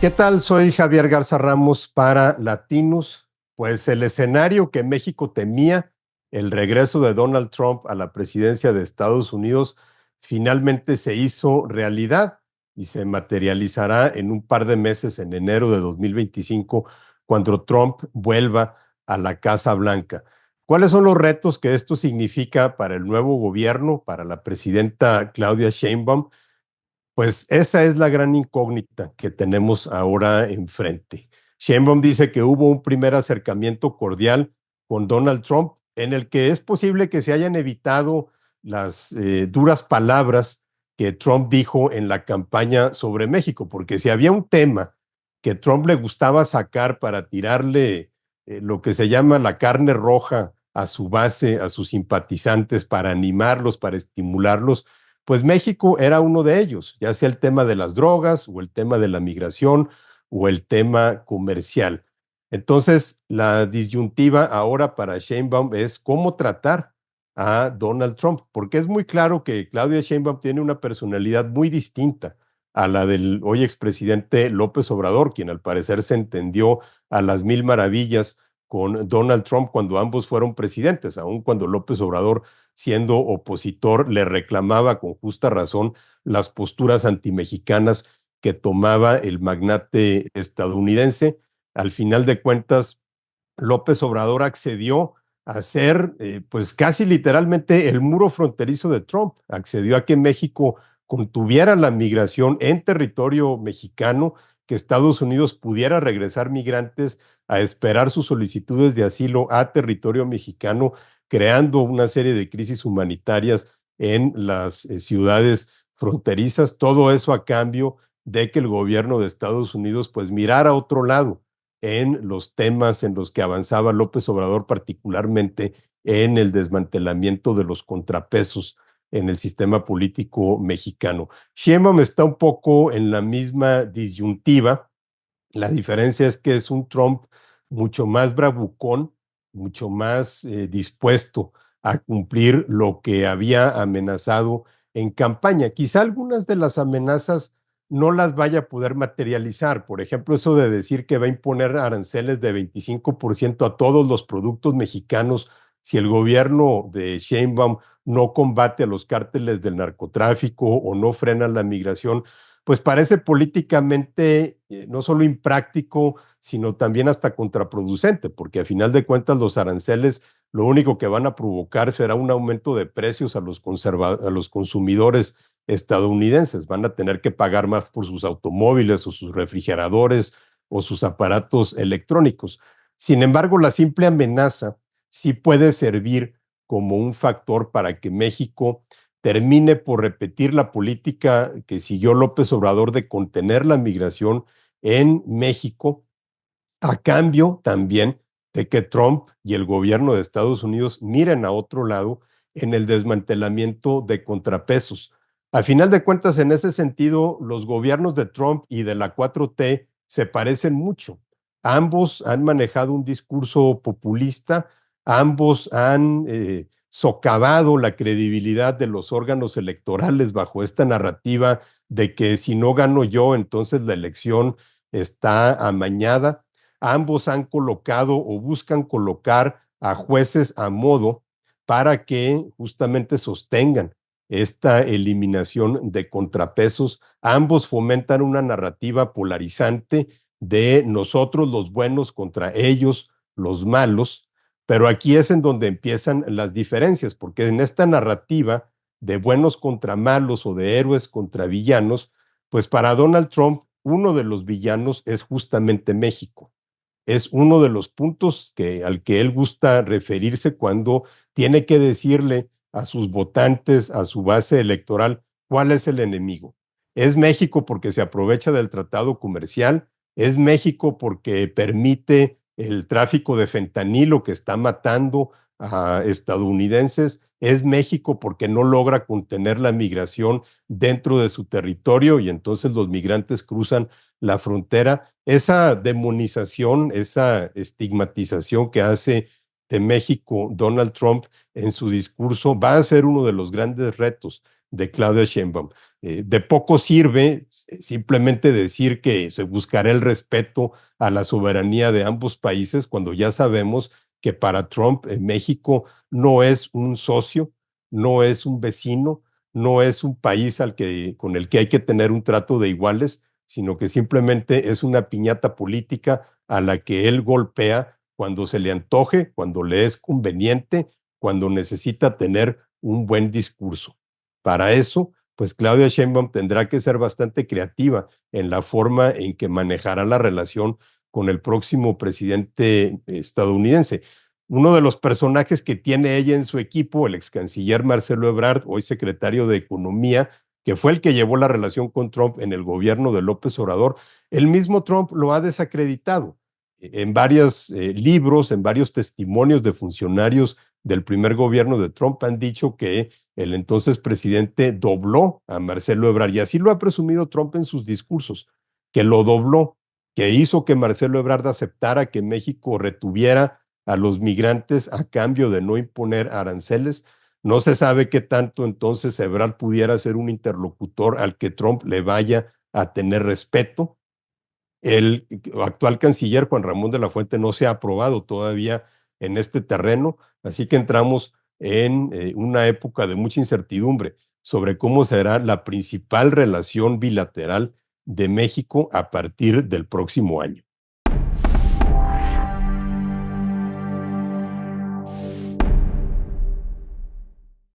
¿Qué tal? Soy Javier Garza Ramos para Latinos. Pues el escenario que México temía, el regreso de Donald Trump a la presidencia de Estados Unidos, finalmente se hizo realidad y se materializará en un par de meses, en enero de 2025, cuando Trump vuelva a la Casa Blanca. ¿Cuáles son los retos que esto significa para el nuevo gobierno, para la presidenta Claudia Sheinbaum? Pues esa es la gran incógnita que tenemos ahora enfrente. Sheinbaum dice que hubo un primer acercamiento cordial con Donald Trump en el que es posible que se hayan evitado las duras palabras que Trump dijo en la campaña sobre México, porque si había un tema que Trump le gustaba sacar para tirarle lo que se llama la carne roja a su base, a sus simpatizantes, para animarlos, para estimularlos, pues México era uno de ellos, ya sea el tema de las drogas o el tema de la migración o el tema comercial. Entonces, la disyuntiva ahora para Sheinbaum es cómo tratar a Donald Trump, porque es muy claro que Claudia Sheinbaum tiene una personalidad muy distinta a la del hoy expresidente López Obrador, quien al parecer se entendió a las mil maravillas con Donald Trump cuando ambos fueron presidentes, aun cuando López Obrador, siendo opositor, le reclamaba con justa razón las posturas antimexicanas que tomaba el magnate estadounidense. Al final de cuentas, López Obrador accedió a ser, pues casi literalmente el muro fronterizo de Trump, accedió a que México contuviera la migración en territorio mexicano, que Estados Unidos pudiera regresar migrantes a esperar sus solicitudes de asilo a territorio mexicano, creando una serie de crisis humanitarias en las ciudades fronterizas, todo eso a cambio de que el gobierno de Estados Unidos pues mirara a otro lado en los temas en los que avanzaba López Obrador, particularmente en el desmantelamiento de los contrapesos en el sistema político mexicano. Sheinbaum está un poco en la misma disyuntiva. La diferencia es que es un Trump mucho más bravucón, mucho más dispuesto a cumplir lo que había amenazado en campaña. Quizá algunas de las amenazas no las vaya a poder materializar. Por ejemplo, eso de decir que va a imponer aranceles de 25% a todos los productos mexicanos si el gobierno de Sheinbaum no combate a los cárteles del narcotráfico o no frena la migración, pues parece políticamente no solo impráctico, sino también hasta contraproducente, porque a final de cuentas los aranceles lo único que van a provocar será un aumento de precios a los consumidores estadounidenses. Van a tener que pagar más por sus automóviles o sus refrigeradores o sus aparatos electrónicos. Sin embargo, la simple amenaza sí puede servir como un factor para que México termine por repetir la política que siguió López Obrador de contener la migración en México, a cambio también de que Trump y el gobierno de Estados Unidos miren a otro lado en el desmantelamiento de contrapesos. Al final de cuentas, en ese sentido, los gobiernos de Trump y de la 4T se parecen mucho. Ambos han manejado un discurso populista, ambos han socavado la credibilidad de los órganos electorales bajo esta narrativa de que si no gano yo, entonces la elección está amañada. Ambos han colocado o buscan colocar a jueces a modo para que justamente sostengan esta eliminación de contrapesos. Ambos fomentan una narrativa polarizante de nosotros los buenos contra ellos los malos, pero aquí es en donde empiezan las diferencias, porque en esta narrativa de buenos contra malos o de héroes contra villanos, pues para Donald Trump uno de los villanos es justamente México. Es uno de los puntos al que él gusta referirse cuando tiene que decirle a sus votantes, a su base electoral, cuál es el enemigo. Es México porque se aprovecha del tratado comercial, es México porque permite el tráfico de fentanilo que está matando a estadounidenses, es México porque no logra contener la migración dentro de su territorio y entonces los migrantes cruzan la frontera. Esa demonización, esa estigmatización que hace de México Donald Trump en su discurso va a ser uno de los grandes retos de Claudia Sheinbaum. De poco sirve simplemente decir que se buscará el respeto a la soberanía de ambos países cuando ya sabemos que para Trump México no es un socio, no es un vecino, no es un país con el que hay que tener un trato de iguales, sino que simplemente es una piñata política a la que él golpea cuando se le antoje, cuando le es conveniente, cuando necesita tener un buen discurso. Para eso, pues Claudia Sheinbaum tendrá que ser bastante creativa en la forma en que manejará la relación con el próximo presidente estadounidense. Uno de los personajes que tiene ella en su equipo, el ex canciller Marcelo Ebrard, hoy secretario de Economía, que fue el que llevó la relación con Trump en el gobierno de López Obrador, el mismo Trump lo ha desacreditado en varios libros, en varios testimonios de funcionarios del primer gobierno de Trump han dicho que el entonces presidente dobló a Marcelo Ebrard, y así lo ha presumido Trump en sus discursos, que lo dobló, que hizo que Marcelo Ebrard aceptara que México retuviera a los migrantes a cambio de no imponer aranceles. No se sabe qué tanto entonces Ebrard pudiera ser un interlocutor al que Trump le vaya a tener respeto. El actual canciller Juan Ramón de la Fuente no se ha aprobado todavía en este terreno, así que entramos en una época de mucha incertidumbre sobre cómo será la principal relación bilateral de México a partir del próximo año.